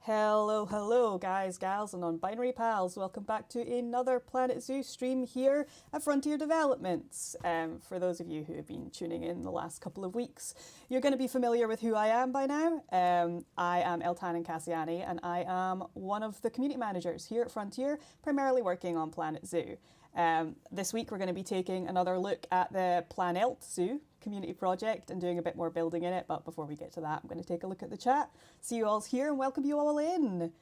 Hello, hello, guys, gals, and non-binary pals. Welcome back to another PlanElt Zoo stream here at Frontier Developments. For those of you who have been tuning in the last couple of weeks, you're going to be familiar with who I am by now. I am Eltanin Cassiani, and I am one of the community managers here at Frontier, primarily working on PlanElt Zoo. This week we're going to be taking another look at the PlanElt Zoo community project and doing a bit more building in it, but before we get to that I'm going to take a look at the chat, see you all's here and welcome you all in.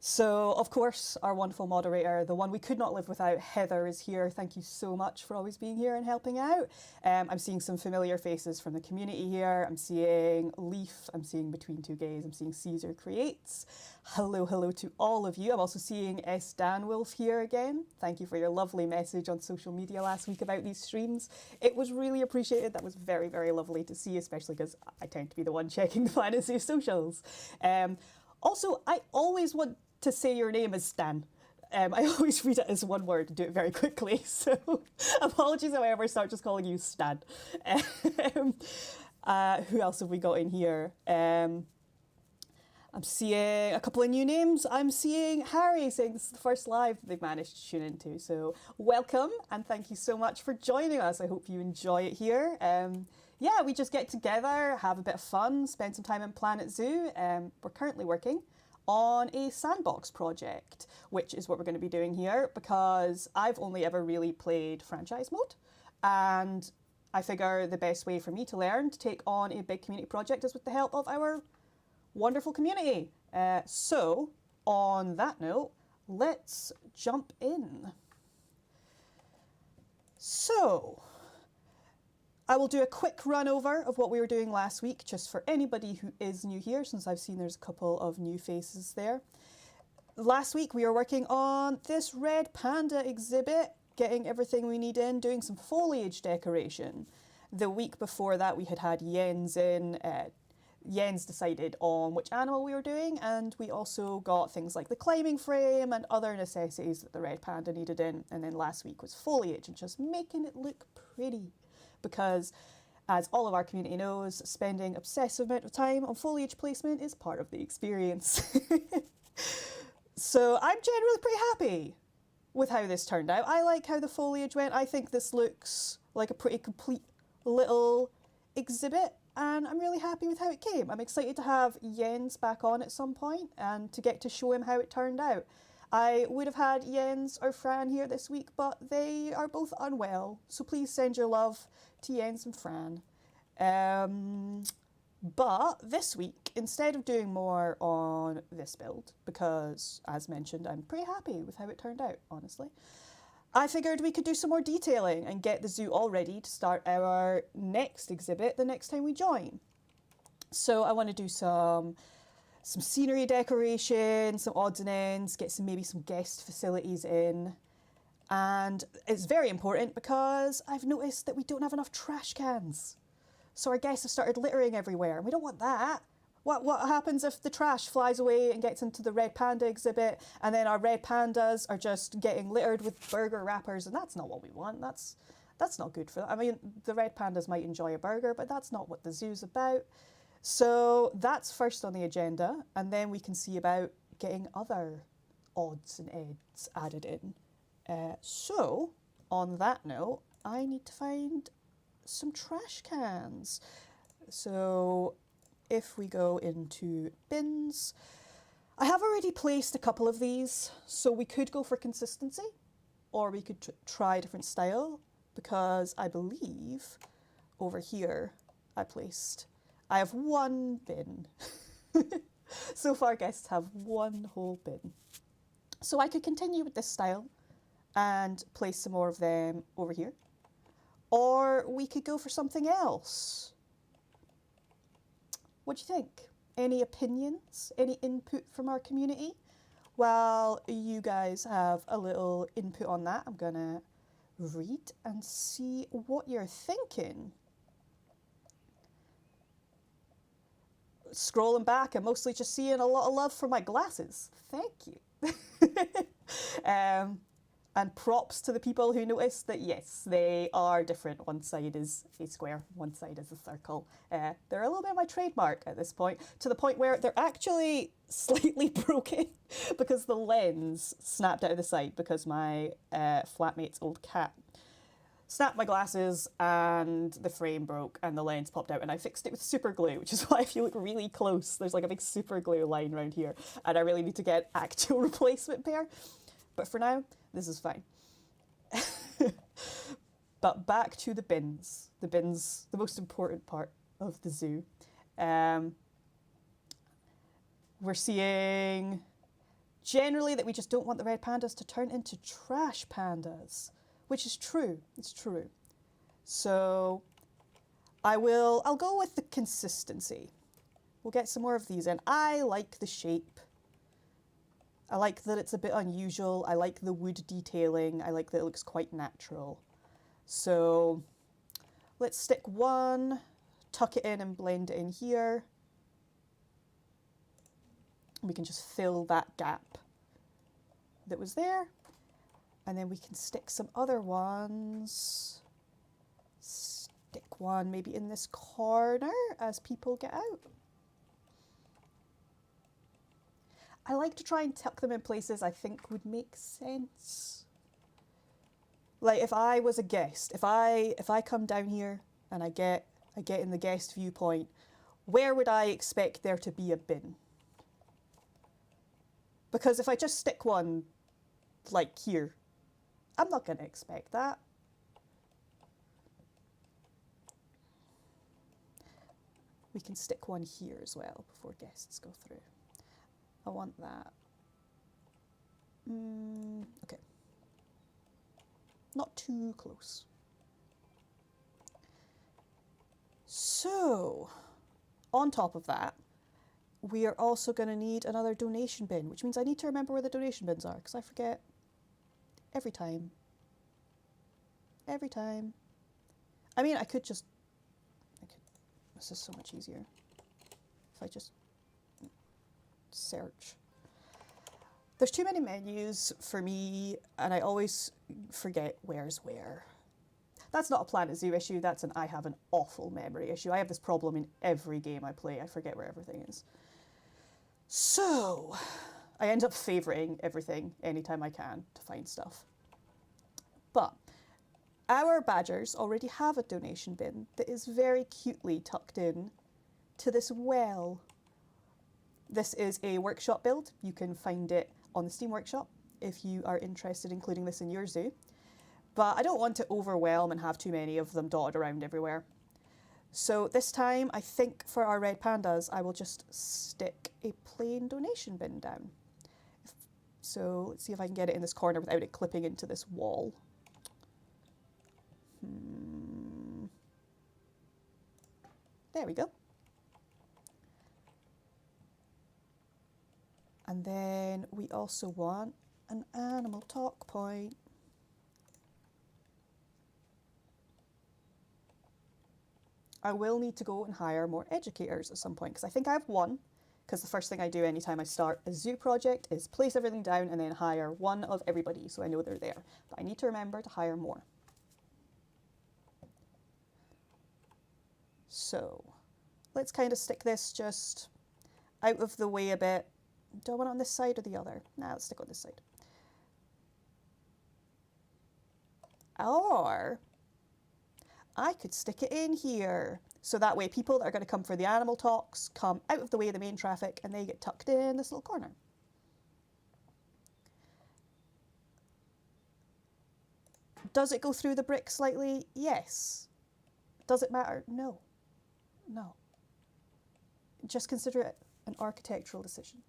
So of course our wonderful moderator, the one we could not live without, Heather, is here. Thank you so much for always being here and helping out. I'm seeing some familiar faces from the community here. I'm seeing Leaf, I'm seeing Between Two Gays, I'm seeing Caesar Creates. Hello, hello to all of you. I'm also seeing S. Danwolf here again. Thank you for your lovely message on social media last week about these streams. It was really appreciated. That was very, very lovely to see, especially because I tend to be the one checking the PlanElt Zoo socials. Also, I always want to say your name as Stan. I always read it as one word and do it very quickly, so apologies if I ever start just calling you Stan. Who else have we got in here? I'm seeing a couple of new names. I'm seeing Harry saying this is the first live they've managed to tune into, so welcome and thank you so much for joining us. I hope you enjoy it here. Yeah, we just get together, have a bit of fun, spend some time in PlanElt Zoo. We're currently working on a sandbox project, which is what we're going to be doing here because I've only ever really played franchise mode, and I figure the best way for me to learn to take on a big community project is with the help of our wonderful community. So on that note, let's jump in. So I will do a quick run over of what we were doing last week, just for anybody who is new here, since I've seen there's a couple of new faces there. Last week we were working on this red panda exhibit, getting everything we need in, doing some foliage decoration. The week before that we had Jens in. Jens decided on which animal we were doing, and we also got things like the climbing frame and other necessities that the red panda needed in. And then last week was foliage and just making it look pretty. Because, as all of our community knows, spending obsessive amount of time on foliage placement is part of the experience. So I'm generally pretty happy with how this turned out. I like how the foliage went. I think this looks like a pretty complete little exhibit, and I'm really happy with how it came. I'm excited to have Jens back on at some point and to get to show him how it turned out. I would have had Jens or Fran here this week, but they are both unwell, so please send your love to Jens and Fran. But this week, instead of doing more on this build, because as mentioned, I'm pretty happy with how it turned out, honestly, I figured we could do some more detailing and get the zoo all ready to start our next exhibit the next time we join. So I want to do some scenery decoration, some odds and ends, get maybe some guest facilities in. And it's very important because I've noticed that we don't have enough trash cans. So our guests have started littering everywhere, and we don't want that. What happens if the trash flies away and gets into the red panda exhibit, and then our red pandas are just getting littered with burger wrappers, and that's not what we want. That's not good for them. I mean, the red pandas might enjoy a burger, but that's not what the zoo's about. So that's first on the agenda, and then we can see about getting other odds and ends added in. So on that note, I need to find some trash cans. So if we go into bins, I have already placed a couple of these, so we could go for consistency, or we could try a different style, because I believe over here I have one bin. So far guests have one whole bin. So I could continue with this style and place some more of them over here. Or we could go for something else. What do you think? Any opinions? Any input from our community? While you guys have a little input on that, I'm gonna read and see what you're thinking. Scrolling back, I'm mostly just seeing a lot of love for my glasses. Thank you. And props to the people who noticed that, yes, they are different. One side is a square, one side is a circle. They're a little bit of my trademark at this point, to the point where they're actually slightly broken because the lens snapped out of the side because my flatmate's old cat snapped my glasses and the frame broke and the lens popped out, and I fixed it with super glue, which is why if you look really close, there's like a big super glue line around here, and I really need to get actual replacement pair. But for now, this is fine. But back to the bins. The bins, the most important part of the zoo. We're seeing generally that we just don't want the red pandas to turn into trash pandas, which is true. It's true. So I'll go with the consistency. We'll get some more of these in. I like the shape. I like that it's a bit unusual. I like the wood detailing. I like that it looks quite natural. So let's stick one, tuck it in and blend it in here. We can just fill that gap that was there. And then we can stick some other ones. Stick one maybe in this corner as people get out. I like to try and tuck them in places I think would make sense. Like if I was a guest, if I come down here and I get in the guest viewpoint, where would I expect there to be a bin? Because if I just stick one like here, I'm not going to expect that. We can stick one here as well before guests go through. I want that. Okay. Not too close. So, on top of that, we are also going to need another donation bin, which means I need to remember where the donation bins are, because I forget every time. Every time. I mean, this is so much easier if I just search. There's too many menus for me, and I always forget where's where. That's not a PlanElt Zoo issue, that's I have an awful memory issue. I have this problem in every game I play, I forget where everything is. So, I end up favoriting everything anytime I can to find stuff. But our badgers already have a donation bin that is very cutely tucked in to this well. This is a workshop build. You can find it on the Steam Workshop if you are interested in including this in your zoo. But I don't want to overwhelm and have too many of them dotted around everywhere. So this time, I think for our red pandas, I will just stick a plain donation bin down. So let's see if I can get it in this corner without it clipping into this wall. There we go. And then we also want an animal talk point. I will need to go and hire more educators at some point, because I think I have one, because the first thing I do anytime I start a zoo project is place everything down and then hire one of everybody so I know they're there. But I need to remember to hire more. So let's kind of stick this just out of the way a bit. Do I want it on this side or the other? Nah, let's stick on this side. Or I could stick it in here. So that way people that are going to come for the animal talks come out of the way of the main traffic and they get tucked in this little corner. Does it go through the brick slightly? Yes. Does it matter? No. No. Just consider it an architectural decision.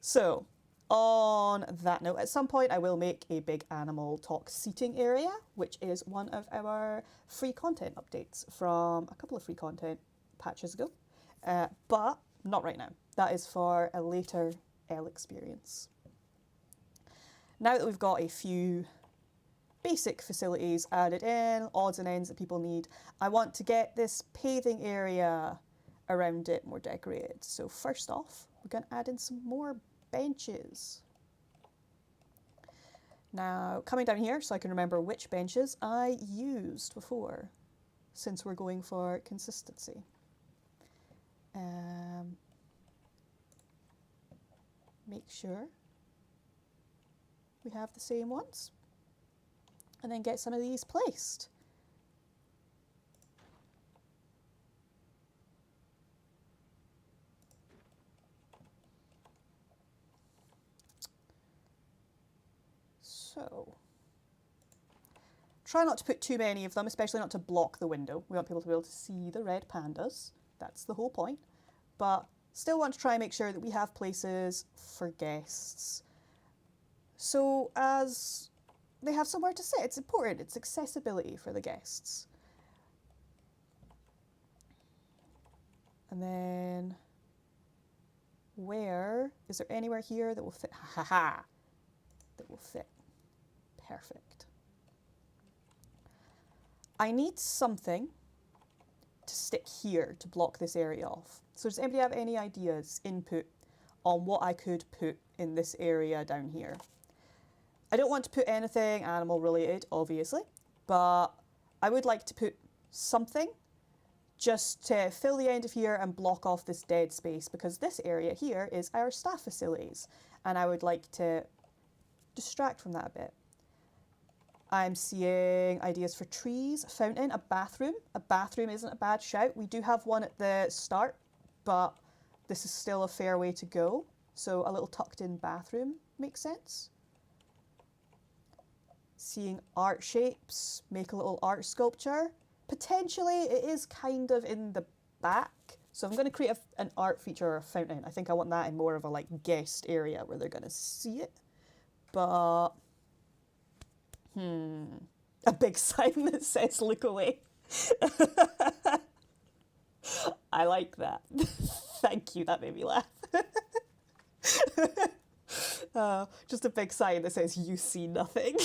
So, on that note, at some point I will make a big animal talk seating area, which is one of our free content updates from a couple of free content patches ago, but not right now. That is for a later L experience. Now that we've got a few basic facilities added in, odds and ends that people need, I want to get this paving area around it more decorated. So first off, we're going to add in some more benches. Now, coming down here so I can remember which benches I used before, since we're going for consistency. Make sure we have the same ones, and then get some of these placed. So, try not to put too many of them, especially not to block the window. We want people to be able to see the red pandas. That's the whole point. But still want to try and make sure that we have places for guests. So as they have somewhere to sit, it's important. It's accessibility for the guests. And then, is there anywhere here that will fit? Ha ha ha! That will fit. Perfect. I need something to stick here to block this area off. So does anybody have any ideas, input, on what I could put in this area down here? I don't want to put anything animal related, obviously, but I would like to put something just to fill the end of here and block off this dead space, because this area here is our staff facilities, and I would like to distract from that a bit. I'm seeing ideas for trees, a fountain, a bathroom. A bathroom isn't a bad shout. We do have one at the start, but this is still a fair way to go. So a little tucked in bathroom makes sense. Seeing art shapes, make a little art sculpture. Potentially it is kind of in the back. So I'm going to create an art feature or a fountain. I think I want that in more of a like guest area where they're going to see it. But a big sign that says look away. I like that. Thank you, that made me laugh. Just a big sign that says you see nothing.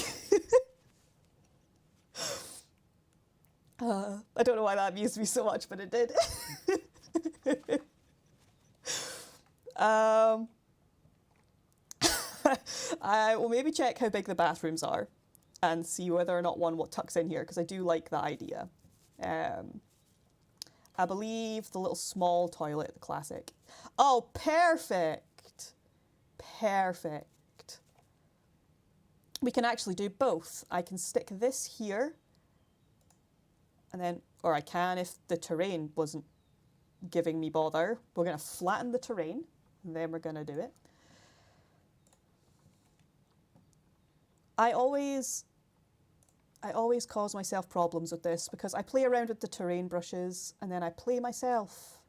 I don't know why that amused me so much, but it did. I will maybe check how big the bathrooms are and see whether or not one tucks in here, because I do like that idea. I believe the little small toilet, the classic. Oh, perfect! Perfect. We can actually do both. I can stick this here, and then, or I can if the terrain wasn't giving me bother. We're going to flatten the terrain, and then we're going to do it. I always cause myself problems with this because I play around with the terrain brushes and then I play myself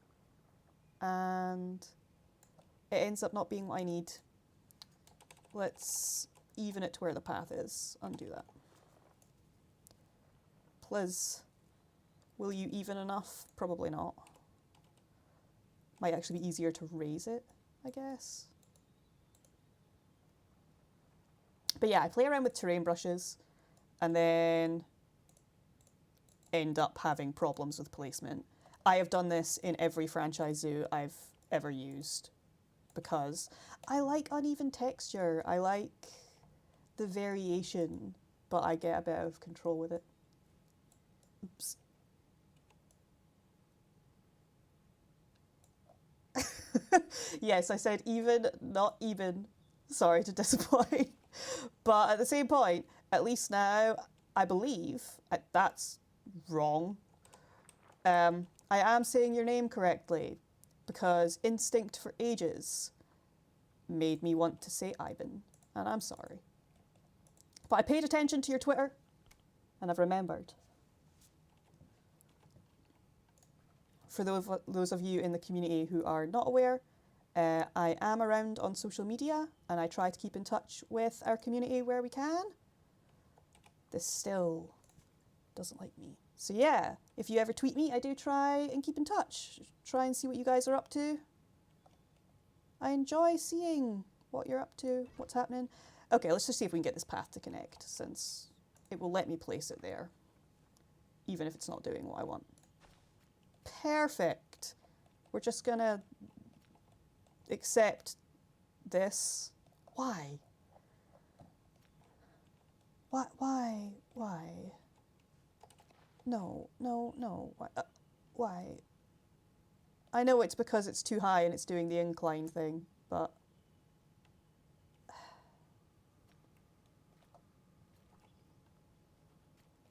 and it ends up not being what I need. Let's even it to where the path is. Undo that. Please, will you even enough? Probably not. Might actually be easier to raise it, I guess. But yeah, I play around with terrain brushes and then end up having problems with placement. I have done this in every franchise zoo I've ever used because I like uneven texture. I like the variation, but I get a bit out of control with it. Oops. Yes, I said even, not even. Sorry to disappoint. But at the same point, at least now, I believe that's wrong. I am saying your name correctly because instinct for ages made me want to say Ivan, and I'm sorry. But I paid attention to your Twitter, and I've remembered. For those of you in the community who are not aware, I am around on social media, and I try to keep in touch with our community where we can. This still doesn't like me. So yeah, if you ever tweet me, I do try and keep in touch. Try and see what you guys are up to. I enjoy seeing what you're up to, what's happening. Okay, let's just see if we can get this path to connect, since it will let me place it there, even if it's not doing what I want. Perfect. We're just gonna accept this. Why? Why? No. Why? I know it's because it's too high and it's doing the incline thing, but...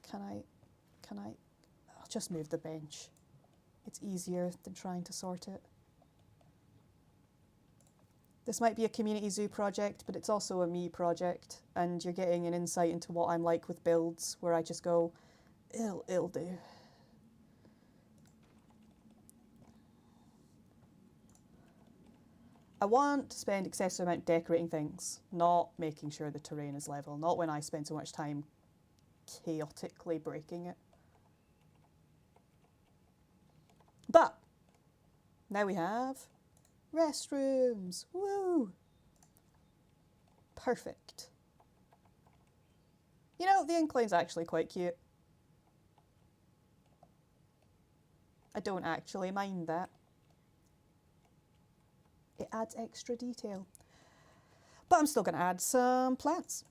Can I... I'll just move the bench. It's easier than trying to sort it. This might be a community zoo project, but it's also a me project, and you're getting an insight into what I'm like with builds, where I just go, it'll do. I want to spend excessive amount decorating things, not making sure the terrain is level, not when I spend so much time chaotically breaking it. But now we have restrooms. Woo! Perfect. You know, the incline's actually quite cute. I don't actually mind that. It adds extra detail. But I'm still going to add some plants.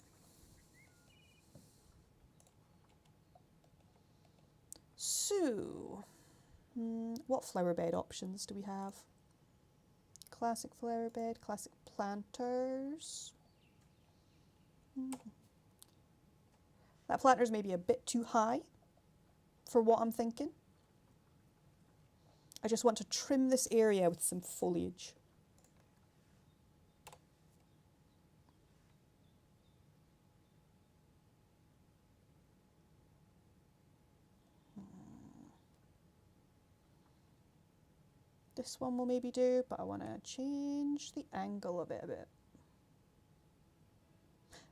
So, what flower bed options do we have? Classic flower bed, classic planters. That planter's maybe a bit too high for what I'm thinking. I just want to trim this area with some foliage. This one will maybe do, but I want to change the angle of it a bit.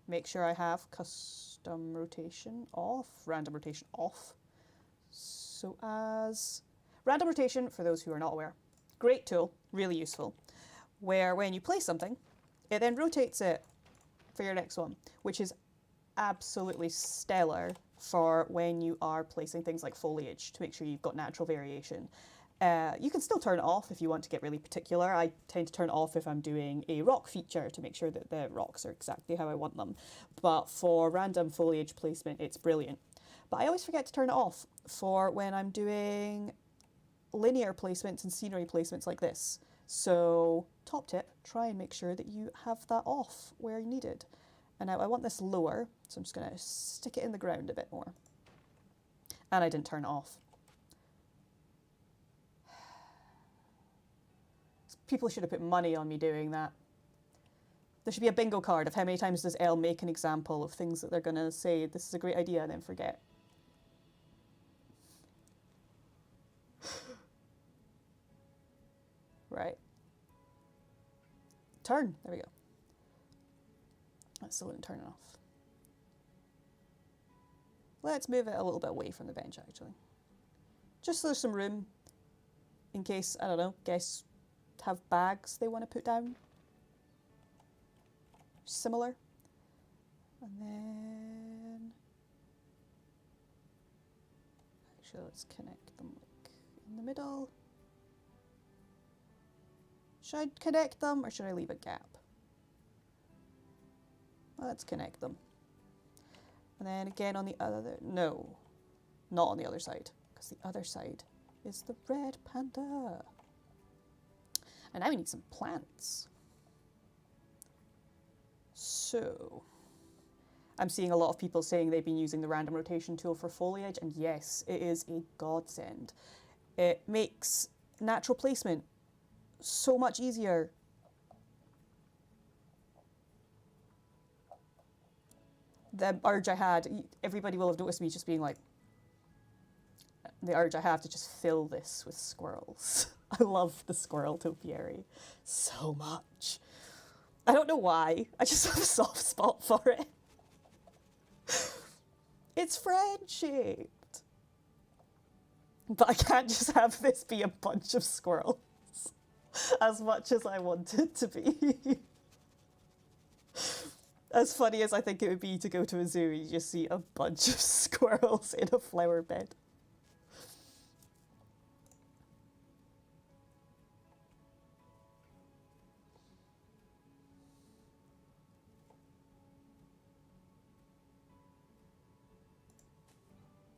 Make sure I have custom rotation off, random rotation off. So as random rotation, for those who are not aware, great tool, really useful, where when you place something, it then rotates it for your next one, which is absolutely stellar for when you are placing things like foliage to make sure you've got natural variation. You can still turn it off if you want to get really particular. I tend to turn it off if I'm doing a rock feature to make sure that the rocks are exactly how I want them. But for random foliage placement, it's brilliant. But I always forget to turn it off for when I'm doing linear placements and scenery placements like this. So top tip, try and make sure that you have that off where needed. And now I want this lower, so I'm just going to stick it in the ground a bit more. And I didn't turn it off. People should have put money on me doing that. There should be a bingo card of how many times does Elle make an example of things that they're going to say, this is a great idea, and then forget. Right. Turn. There we go. I still didn't turn it off. Let's move it a little bit away from the bench, actually. Just so there's some room in case, I don't know, guests have bags they want to put down. Similar. And then... actually, let's connect them like in the middle. Should I connect them or should I leave a gap? Let's connect them. And then again on the other... no, not on the other side, because the other side is the red panda. And now we need some plants. So, I'm seeing a lot of people saying they've been using the random rotation tool for foliage, and yes, it is a godsend. It makes natural placement so much easier. The urge I had, everybody will have noticed me just being like, the urge I have to just fill this with squirrels. I love the squirrel topiary so much. I don't know why, I just have a soft spot for it. It's friend-shaped. But I can't just have this be a bunch of squirrels as much as I want it to be. As funny as I think it would be to go to a zoo, you just see a bunch of squirrels in a flower bed.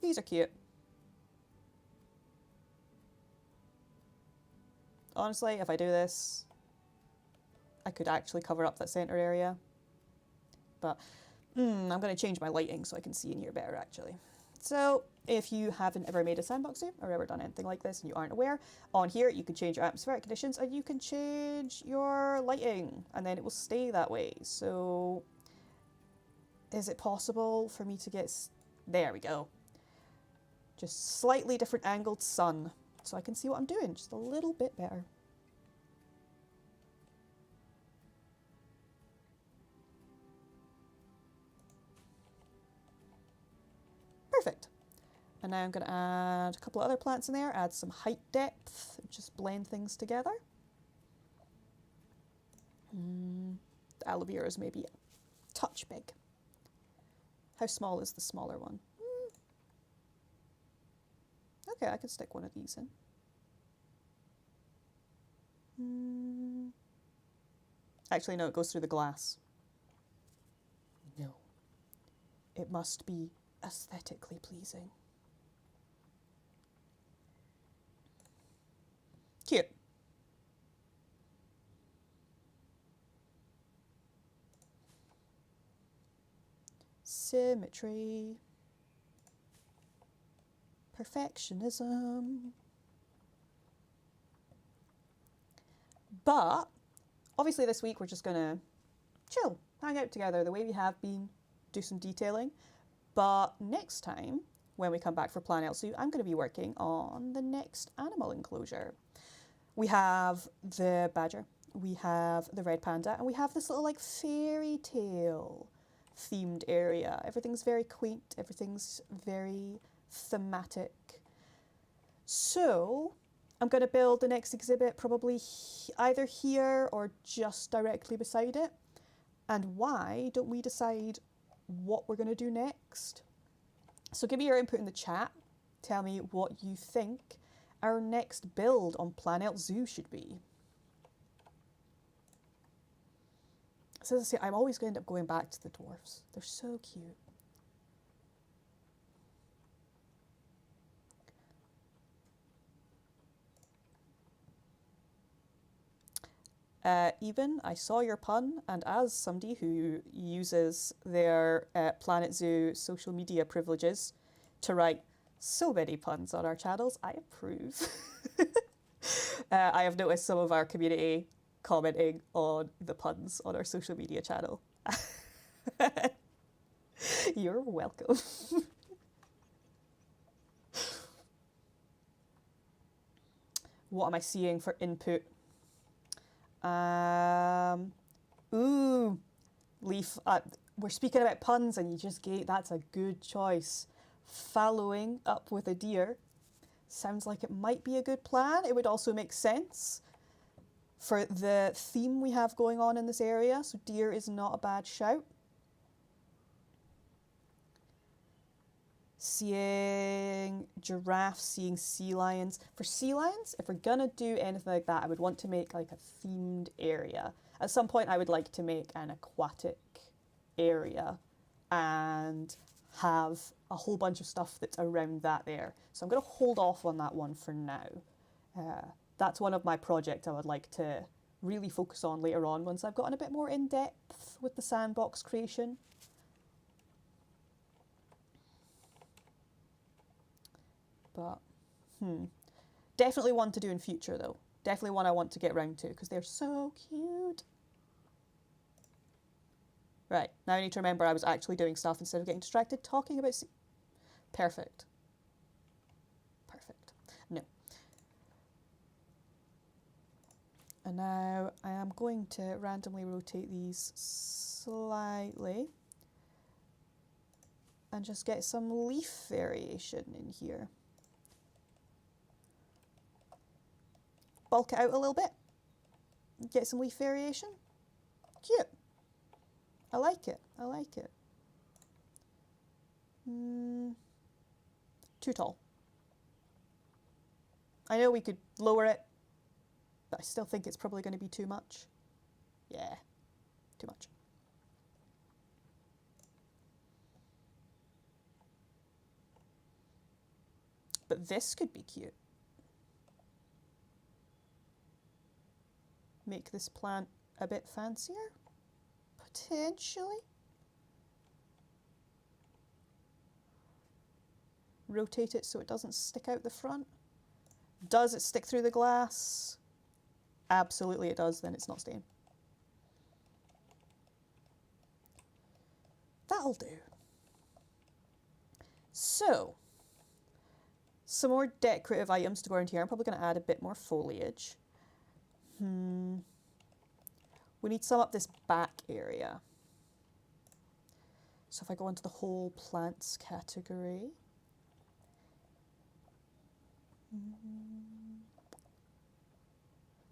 These are cute. Honestly, if I do this, I could actually cover up that center area. But I'm going to change my lighting so I can see in here better, actually. So if you haven't ever made a sandbox zoo or ever done anything like this and you aren't aware, on here you can change your atmospheric conditions and you can change your lighting, and then it will stay that way. So is it possible for me to get... There we go. Just slightly different angled sun, so I can see what I'm doing just a little bit better. Perfect. And now I'm going to add a couple of other plants in there, add some height depth, just blend things together. The aloe vera is maybe a touch big. How small is the smaller one? Okay, I could stick one of these in. Actually, no, it goes through the glass. No. It must be aesthetically pleasing. Cute. Symmetry. Perfectionism. But obviously this week we're just gonna chill, hang out together the way we have been, do some detailing. But next time, when we come back for PlanElt Zoo, I'm going to be working on the next animal enclosure. We have the badger, we have the red panda, and we have this little like fairy tale themed area. Everything's very quaint, everything's very thematic. So I'm going to build the next exhibit probably either here or just directly beside it. And why don't we decide what we're going to do next? So give me your input in the chat. Tell me what you think our next build on PlanElt Zoo should be. So as I say, I'm always going to end up going back to the dwarfs. They're so cute. Even, I saw your pun, and as somebody who uses their PlanElt Zoo social media privileges to write so many puns on our channels, I approve. I have noticed some of our community commenting on the puns on our social media channel. You're welcome. What am I seeing for input? Ooh, Leaf, we're speaking about puns and you just gave, that's a good choice. Following up with a deer sounds like it might be a good plan. It would also make sense for the theme we have going on in this area, so deer is not a bad shout. Seeing giraffes, seeing sea lions. For sea lions, if we're gonna do anything like that, I would want to make like a themed area. At some point, I would like to make an aquatic area and have a whole bunch of stuff that's around that there. So I'm gonna hold off on that one for now. That's one of my projects I would like to really focus on later on once I've gotten a bit more in depth with the sandbox creation. But, definitely one to do in future though. Definitely one I want to get round to because they're so cute. Right, now I need to remember I was actually doing stuff instead of getting distracted talking about... Perfect. Perfect. No. And now I am going to randomly rotate these slightly and just get some leaf variation in here. Bulk it out a little bit. Get some leaf variation. Cute. I like it. I like it. Too tall. I know we could lower it, but I still think it's probably going to be too much. Yeah, too much. But this could be cute. Make this plant a bit fancier, potentially. Rotate it so it doesn't stick out the front. Does it stick through the glass? Absolutely it does, then it's not staying. That'll do. So, some more decorative items to go around here. I'm probably going to add a bit more foliage. We need some up this back area. So if I go into the whole plants category.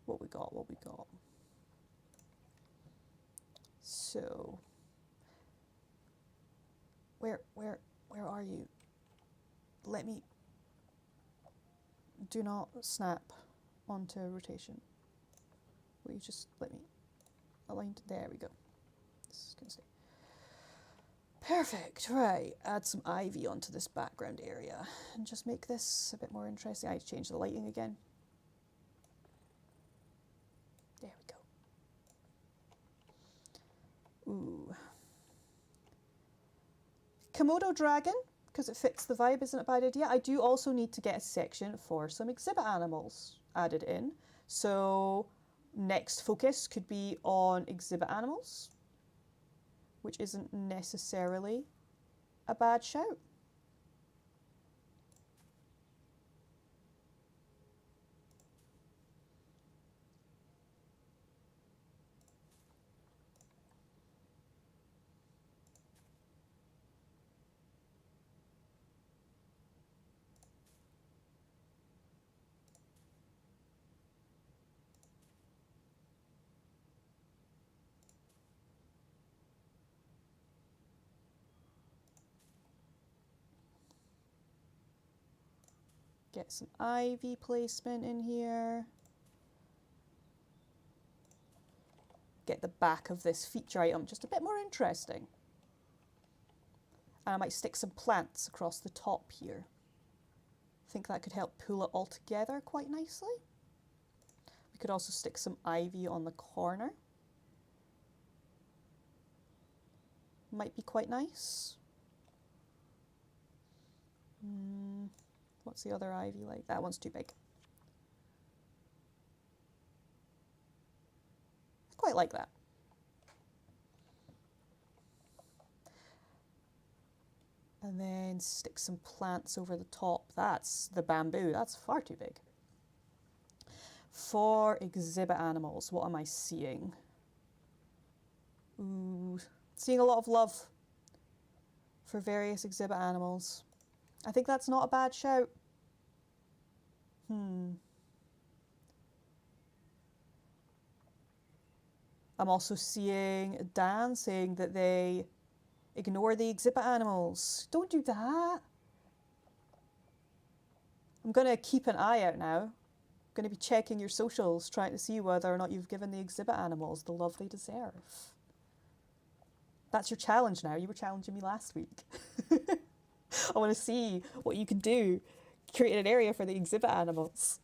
What we got, what we got. So, where are you? Let me, do not snap onto rotation. Will you just let me align, there we go. This is gonna stay. Perfect, right, add some ivy onto this background area and just make this a bit more interesting. I need to change the lighting again. There we go. Ooh. Komodo dragon, because it fits the vibe, isn't a bad idea. I do also need to get a section for some exhibit animals added in. So next focus could be on exhibit animals, which isn't necessarily a bad shout. Get some ivy placement in here. Get the back of this feature item just a bit more interesting. And I might stick some plants across the top here. I think that could help pull it all together quite nicely. We could also stick some ivy on the corner. Might be quite nice. What's the other ivy like? That one's too big. I quite like that. And then stick some plants over the top. That's the bamboo. That's far too big. For exhibit animals, what am I seeing? Ooh, seeing a lot of love for various exhibit animals. I think that's not a bad shout. I'm also seeing Dan saying that they ignore the exhibit animals. Don't do that. I'm going to keep an eye out now. I'm going to be checking your socials, trying to see whether or not you've given the exhibit animals the love they deserve. That's your challenge now. You were challenging me last week. I want to see what you can do. Create an area for the exhibit animals.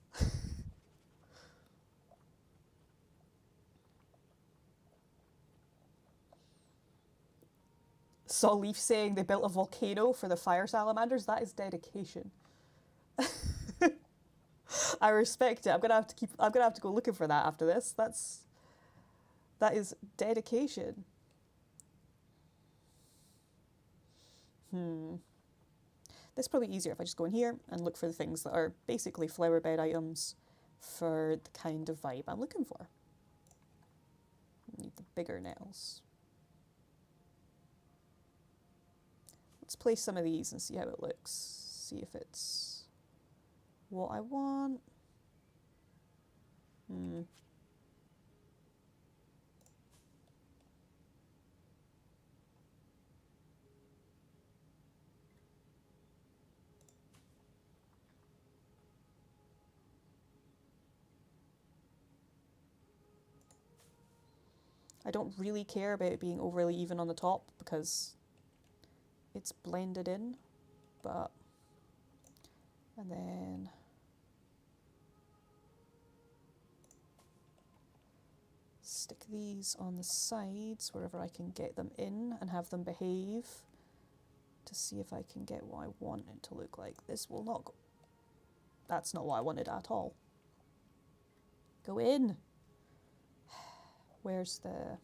saw Leaf saying they built a volcano for the fire salamanders. That is dedication. I respect it. I'm gonna have to go looking for that after this. That is dedication. This is probably easier if I just go in here and look for the things that are basically flower bed items for the kind of vibe I'm looking for. Need the bigger nails. Let's place some of these and see how it looks. See if it's what I want. I don't really care about it being overly even on the top because it's blended in, but, and then stick these on the sides wherever I can get them in and have them behave to see if I can get what I want it to look like. This will not go. That's not what I wanted at all. Go in. Where's the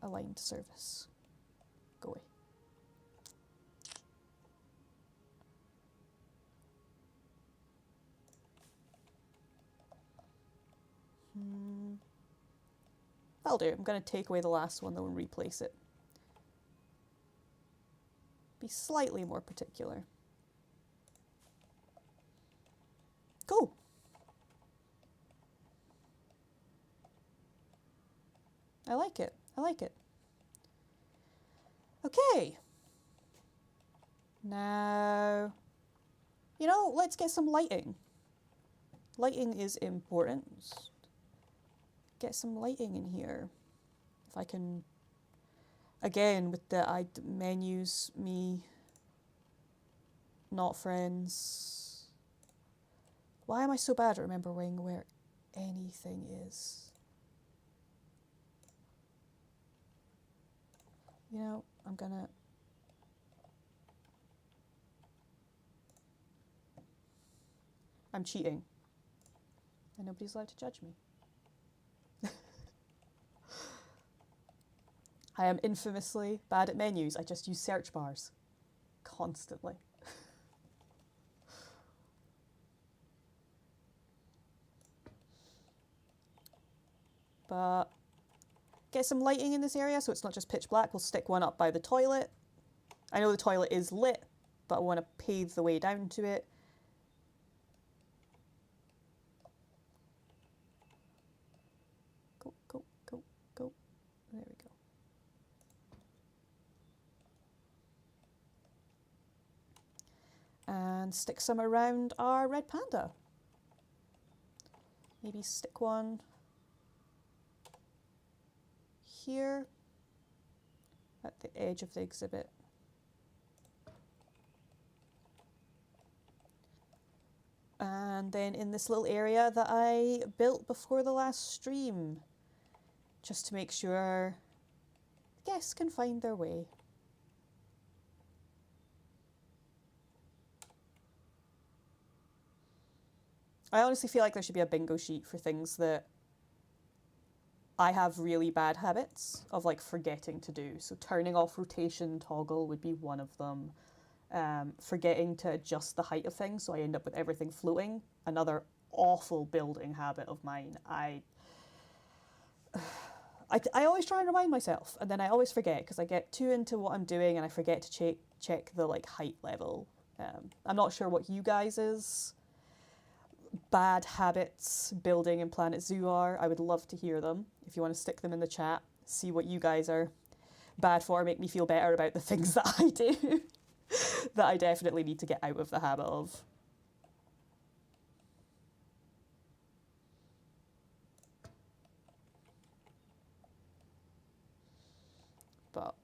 aligned surface? Go away. That'll do. I'm going to take away the last one though and replace it. Be slightly more particular. Cool. I like it. I like it. Okay. Now, you know, let's get some lighting. Lighting is important. Get some lighting in here. If I can, again, with the menus, me, not friends. Why am I so bad at remembering where anything is? You know, I'm cheating. And nobody's allowed to judge me. I am infamously bad at menus. I just use search bars constantly. But get some lighting in this area so it's not just pitch black. We'll stick one up by the toilet. I know the toilet is lit, but I want to pave the way down to it. Go, go, go, go. There we go. And stick some around our red panda. Maybe stick one here at the edge of the exhibit. And then in this little area that I built before the last stream, just to make sure guests can find their way. I honestly feel like there should be a bingo sheet for things that I have really bad habits of like forgetting to do. So turning off rotation toggle would be one of them. Forgetting to adjust the height of things so I end up with everything floating. Another awful building habit of mine. I always try and remind myself and then I always forget because I get too into what I'm doing and I forget to check the like height level. I'm not sure what you guys' bad habits building in PlanElt Zoo are. I would love to hear them. If you want to stick them in the chat, see what you guys are bad for, make me feel better about the things that I do that I definitely need to get out of the habit of. But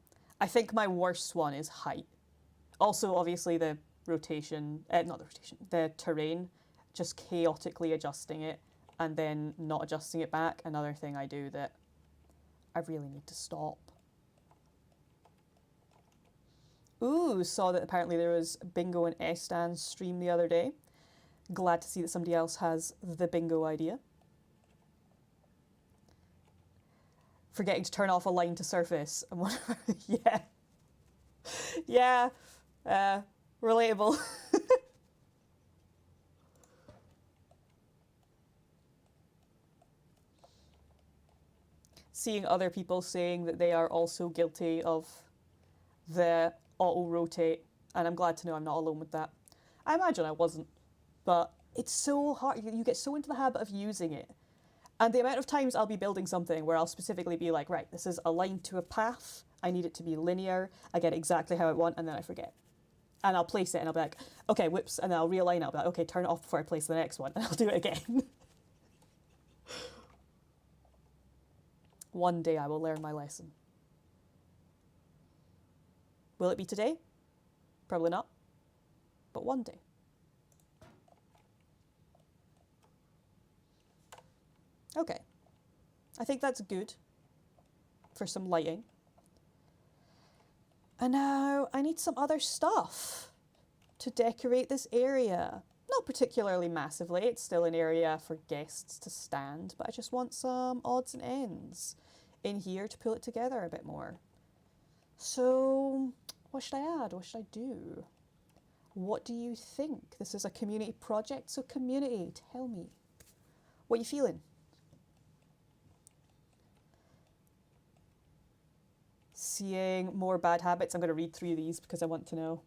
I think my worst one is height. Also, obviously, the rotation, not the rotation, the terrain, just chaotically adjusting it and then not adjusting it back. Another thing I do that I really need to stop. Ooh, saw that apparently there was Bingo and Estan's stream the other day. Glad to see that somebody else has the bingo idea. Forgetting to turn off a line to surface. And whatever. Yeah. Yeah. Relatable. Seeing other people saying that they are also guilty of the auto-rotate, and I'm glad to know I'm not alone with that. I imagine I wasn't, but it's so hard. You get so into the habit of using it. And the amount of times I'll be building something where I'll specifically be like, right, this is aligned to a path, I need it to be linear, I get exactly how I want, and then I forget. And I'll place it and I'll be like, okay, whoops, and then I'll realign it, I'll be like, okay, turn it off before I place the next one, and I'll do it again. One day I will learn my lesson. Will it be today? Probably not. But one day. Okay. I think that's good for some lighting. And now I need some other stuff to decorate this area. Not particularly massively, it's still an area for guests to stand, but I just want some odds and ends in here to pull it together a bit more. So, what should I add? What should I do? What do you think? This is a community project, so community, tell me. What are you feeling? Seeing more bad habits. I'm going to read through these because I want to know.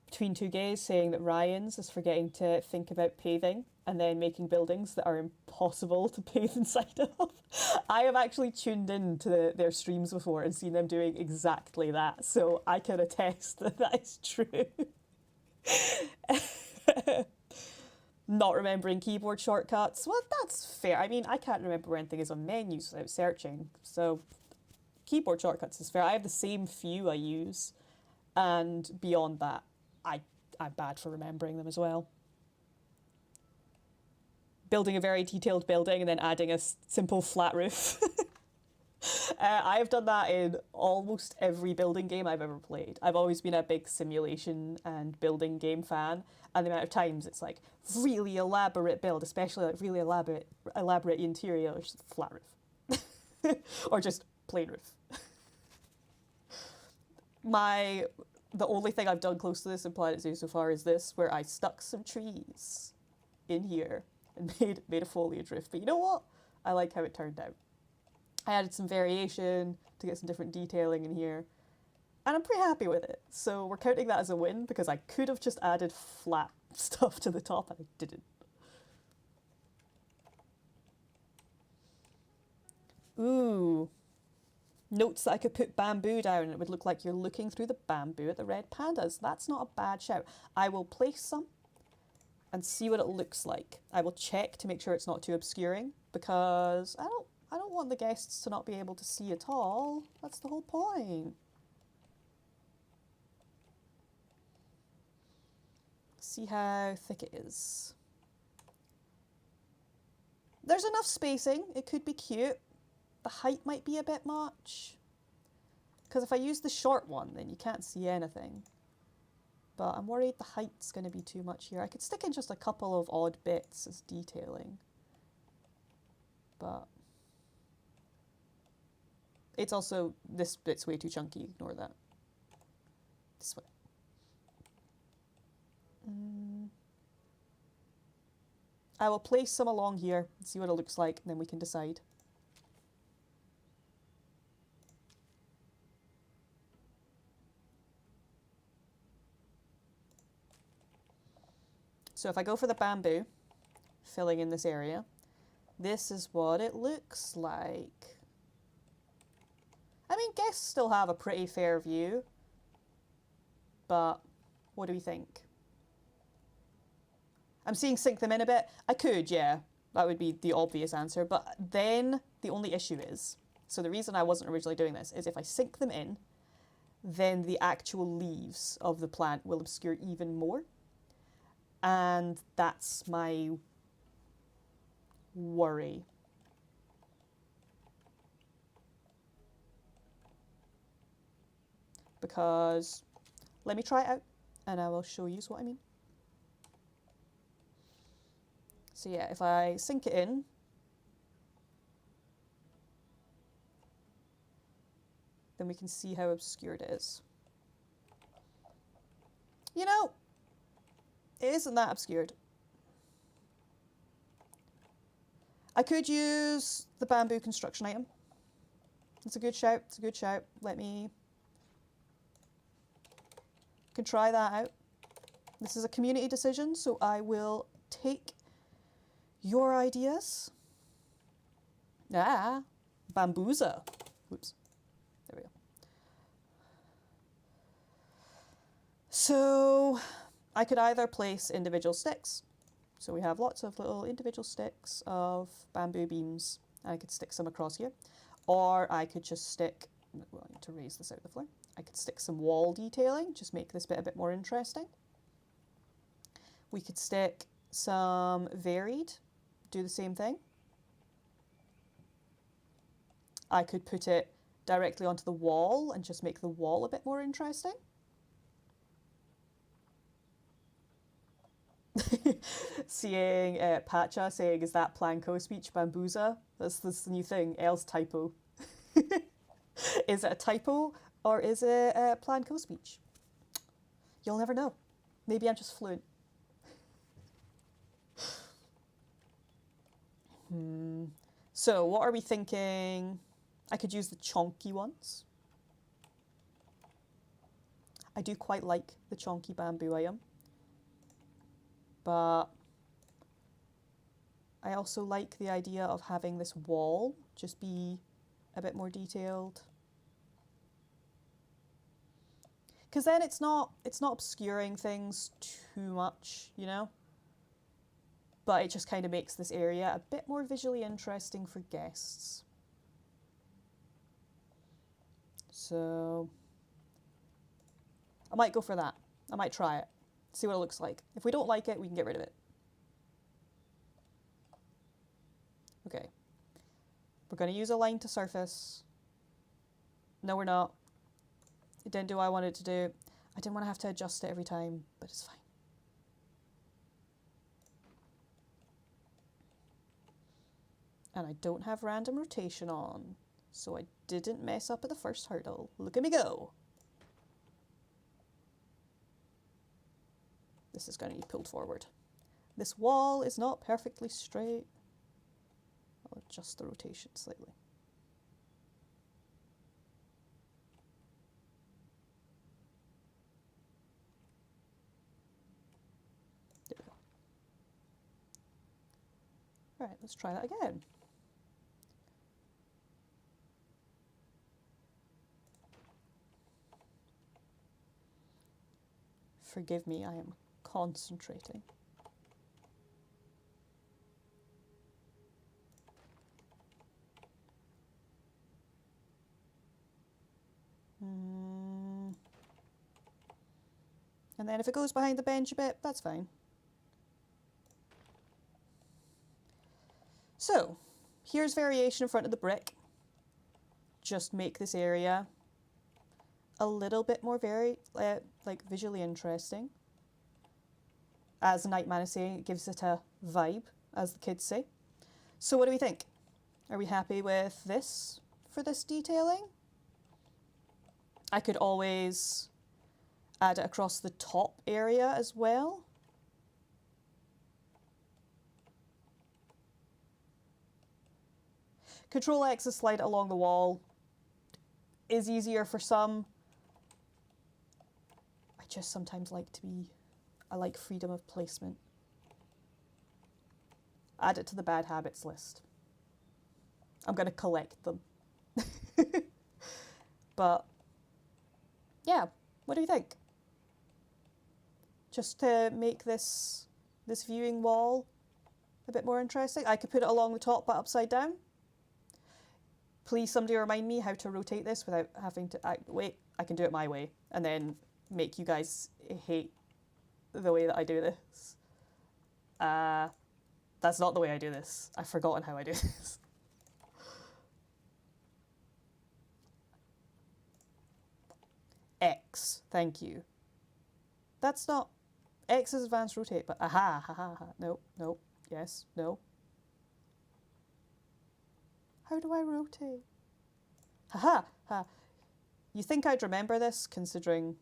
Between Two Gays saying that Ryan's is forgetting to think about paving and then making buildings that are impossible to pave inside of. I have actually tuned in to their streams before and seen them doing exactly that, so I can attest that that is true. Not remembering keyboard shortcuts. Well, that's fair. I mean, I can't remember where anything is on menus without searching, so keyboard shortcuts is fair. I have the same few I use, and beyond that, I'm bad for remembering them as well. Building a very detailed building and then adding a simple flat roof. I have done that in almost every building game I've ever played. I've always been a big simulation and building game fan, and the amount of times it's like really elaborate build, especially like really elaborate interior, or just flat roof. Or just plain roof. The only thing I've done close to this in PlanElt Zoo so far is this, where I stuck some trees in here and made a foliage roof. But you know what? I like how it turned out. I added some variation to get some different detailing in here, and I'm pretty happy with it. So we're counting that as a win, because I could have just added flat stuff to the top and I didn't. Ooh. Notes that I could put bamboo down and it would look like you're looking through the bamboo at the red pandas. That's not a bad shout. I will place some and see what it looks like. I will check to make sure it's not too obscuring, because I don't want the guests to not be able to see at all. That's the whole point. See how thick it is. There's enough spacing. It could be cute. The height might be a bit much, because if I use the short one, then you can't see anything. But I'm worried the height's going to be too much here. I could stick in just a couple of odd bits as detailing, but it's also, this bit's way too chunky, ignore that. This way. I will place some along here and see what it looks like, and then we can decide. So if I go for the bamboo, filling in this area, this is what it looks like. I mean, guests still have a pretty fair view, but what do we think? I'm seeing sync them in a bit. I could, yeah, that would be the obvious answer, but then the only issue is, so the reason I wasn't originally doing this is if I sync them in, then the actual leaves of the plant will obscure even more. And that's my worry. because let me try it out and I will show you what I mean. So yeah, if I sink it in, then we can see how obscured it is. You know, it isn't that obscured. I could use the bamboo construction item. It's a good shout, it's a good shout. Can try that out. This is a community decision, so I will take your ideas. Ah, bambuza. Oops, there we go. So I could either place individual sticks. So we have lots of little individual sticks of bamboo beams. I could stick some across here. Or I could just stick, well, I need to raise this out of the floor. I could stick some wall detailing, just make this bit a bit more interesting. We could stick some varied, do the same thing. I could put it directly onto the wall and just make the wall a bit more interesting. Seeing Pacha saying, is that Planco speech bambuza? That's the new thing, L's typo. Is it a typo or is it Planco speech? You'll never know. Maybe I'm just fluent. So what are we thinking? I could use the chonky ones. I do quite like the chonky bamboo item. But I also like the idea of having this wall just be a bit more detailed. Because then it's not obscuring things too much, you know? But it just kind of makes this area a bit more visually interesting for guests. So I might go for that. I might try it. See what it looks like. If we don't like it, we can get rid of it. Okay. We're going to use a line to surface. No, we're not. It didn't do what I wanted it to do. I didn't want to have to adjust it every time, but it's fine. And I don't have random rotation on, so I didn't mess up at the first hurdle. Look at me go. This is going to be pulled forward. This wall is not perfectly straight. I'll adjust the rotation slightly. There we go. All right, let's try that again. Forgive me, I am concentrating. And then if it goes behind the bench a bit, that's fine. So, here's variation in front of the brick. Just make this area a little bit more like visually interesting. As Nightman is saying, it gives it a vibe, as the kids say. So what do we think? Are we happy with this for this detailing? I could always add it across the top area as well. Control X to slide it along the wall is easier for some. I just sometimes like I like freedom of placement. Add it to the bad habits list. I'm going to collect them. But yeah, what do you think? Just to make this viewing wall a bit more interesting. I could put it along the top but upside down. Please somebody remind me how to rotate this without having to wait, I can do it my way and then make you guys hate the way that I do this. That's not the way I do this. I've forgotten how I do this. X. Thank you. That's not... X is advanced rotate, but aha, ha ha ha. Nope, nope, yes, no. How do I rotate? Haha, ha. You think I'd remember this, considering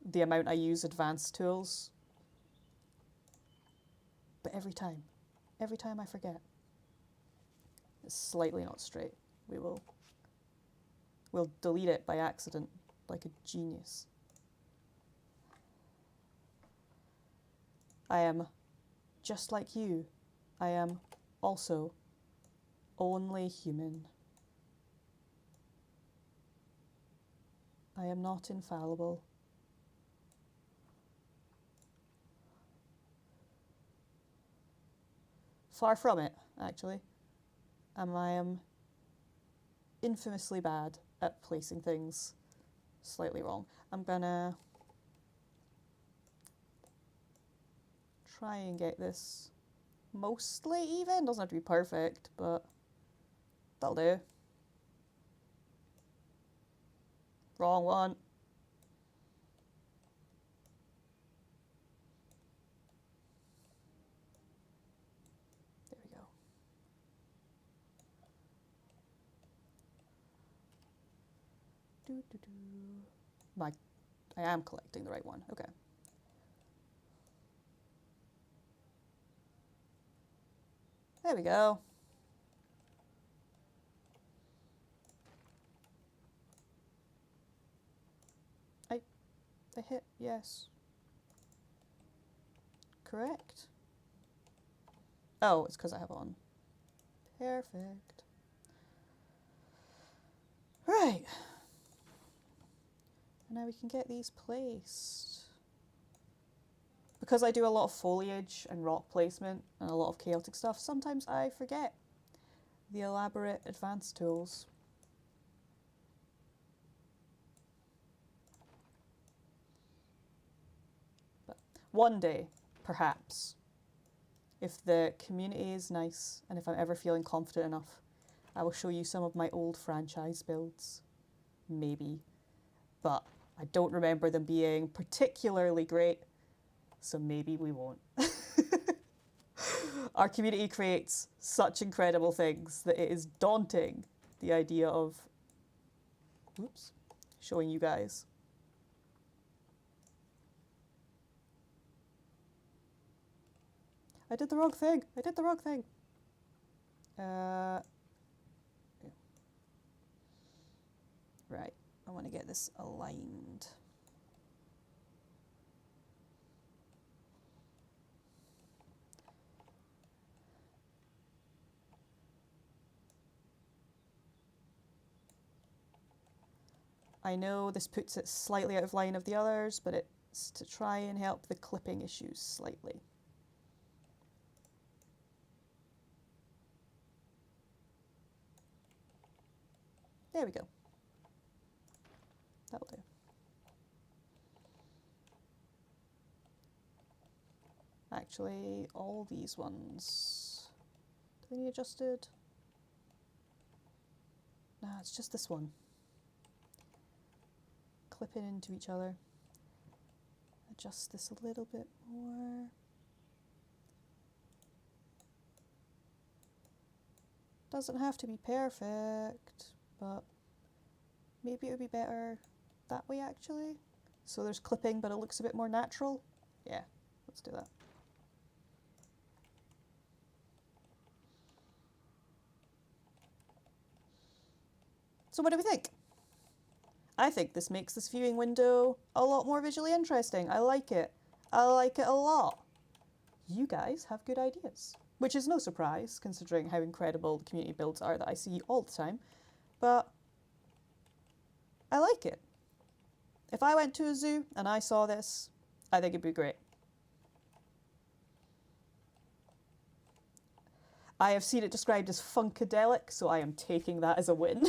the amount I use advanced tools? But every time I forget. It's slightly not straight. We'll delete it by accident, like a genius. I am just like you. I am also only human. I am not infallible. Far from it, actually. I am infamously bad at placing things slightly wrong. I'm gonna try and get this mostly even. Doesn't have to be perfect, but that'll do. Wrong one. There we go. I am collecting the right one. Okay. There we go. I hit yes. Correct? Oh, it's because I have on. Perfect. Right. And now we can get these placed. Because I do a lot of foliage and rock placement and a lot of chaotic stuff, sometimes I forget the elaborate advanced tools. But one day, perhaps, if the community is nice and if I'm ever feeling confident enough, I will show you some of my old franchise builds. Maybe. But I don't remember them being particularly great, so maybe we won't. Our community creates such incredible things that it is daunting, the idea of, oops, showing you guys. I did the wrong thing. I did the wrong thing. Right, I want to get this aligned. I know this puts it slightly out of line of the others, but it's to try and help the clipping issues slightly. There we go. That'll do. Actually, all these ones, do they need adjusted? No, it's just this one. Clip it into each other. Adjust this a little bit more. Doesn't have to be perfect, but maybe it would be better that way actually. So there's clipping, but it looks a bit more natural. Yeah, let's do that. So what do we think? I think this makes this viewing window a lot more visually interesting. I like it. I like it a lot. You guys have good ideas, which is no surprise considering how incredible the community builds are that I see all the time, but I like it. If I went to a zoo and I saw this, I think it'd be great. I have seen it described as funkadelic, so I am taking that as a win.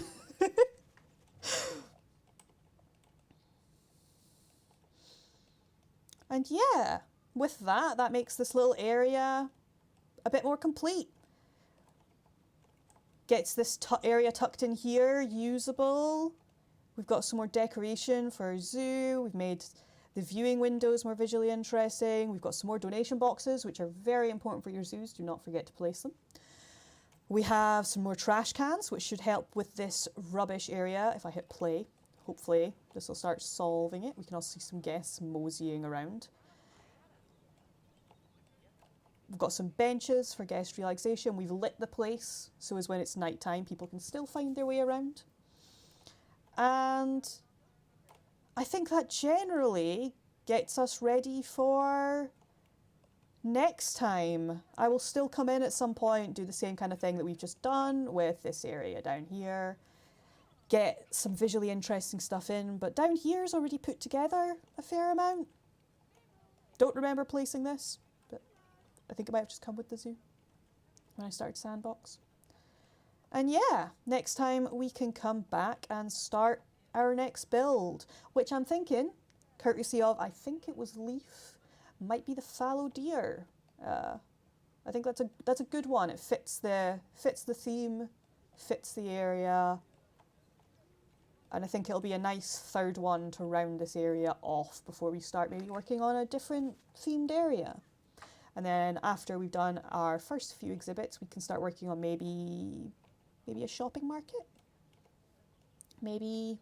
And yeah, with that, that makes this little area a bit more complete. Gets this area tucked in here usable. We've got some more decoration for our zoo. We've made the viewing windows more visually interesting. We've got some more donation boxes, which are very important for your zoos. Do not forget to place them. We have some more trash cans, which should help with this rubbish area. If I hit play, hopefully this will start solving it. We can also see some guests moseying around. We've got some benches for guest relaxation. We've lit the place so as when it's nighttime, people can still find their way around. And I think that generally gets us ready for next time. I will still come in at some point, do the same kind of thing that we've just done with this area down here. Get some visually interesting stuff in, but down here is already put together a fair amount. Don't remember placing this, but I think it might have just come with the zoo when I started Sandbox. And yeah, next time we can come back and start our next build, which I'm thinking, courtesy of, I think it was Leaf, might be the fallow deer. I think that's a good one. It fits the theme, fits the area, and I think it'll be a nice third one to round this area off before we start maybe working on a different themed area. And then after we've done our first few exhibits, we can start working on maybe a shopping market, maybe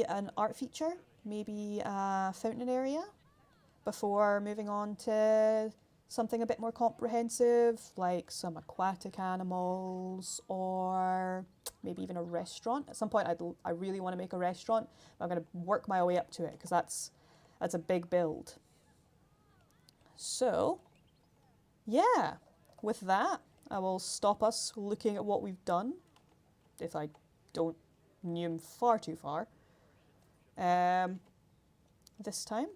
an art feature, maybe a fountain area, before moving on to something a bit more comprehensive, like some aquatic animals, or maybe even a restaurant. At some point I really want to make a restaurant, but I'm going to work my way up to it because that's a big build. So yeah, with that, I will stop us looking at what we've done, if I don't zoom far too far, this time.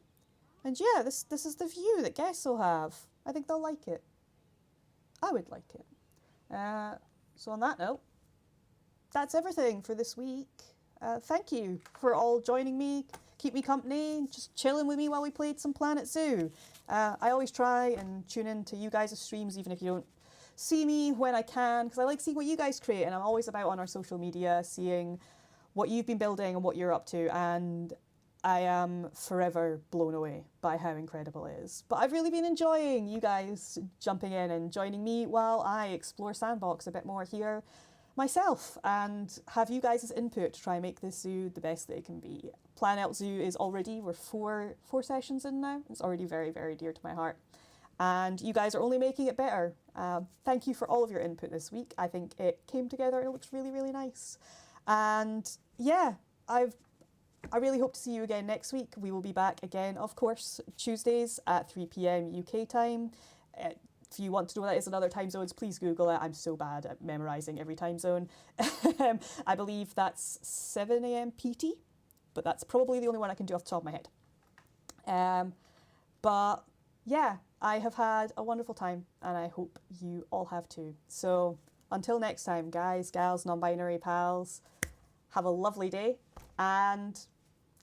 And yeah, this is the view that guests will have. I think they'll like it. I would like it. So on that note, that's everything for this week. Thank you for all joining me, keep me company, just chilling with me while we played some PlanElt Zoo. I always try and tune in to you guys' streams, even if you don't see me when I can, because I like seeing what you guys create, and I'm always about on our social media, seeing what you've been building and what you're up to, and I am forever blown away by how incredible it is. But I've really been enjoying you guys jumping in and joining me while I explore Sandbox a bit more here myself, and have you guys' input to try and make this zoo the best that it can be. PlanElt Zoo is already, we're four sessions in now. It's already very, very dear to my heart. And you guys are only making it better. Thank you for all of your input this week. I think it came together and it looks really, really nice. And yeah, I really hope to see you again next week. We will be back again, of course, Tuesdays at 3 p.m. UK time. If you want to know what that is in other time zones, please Google it. I'm so bad at memorising every time zone. I believe that's 7 a.m. PT, but that's probably the only one I can do off the top of my head. But yeah, I have had a wonderful time, and I hope you all have too. So until next time, guys, gals, non-binary pals, have a lovely day and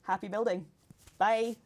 happy building. Bye.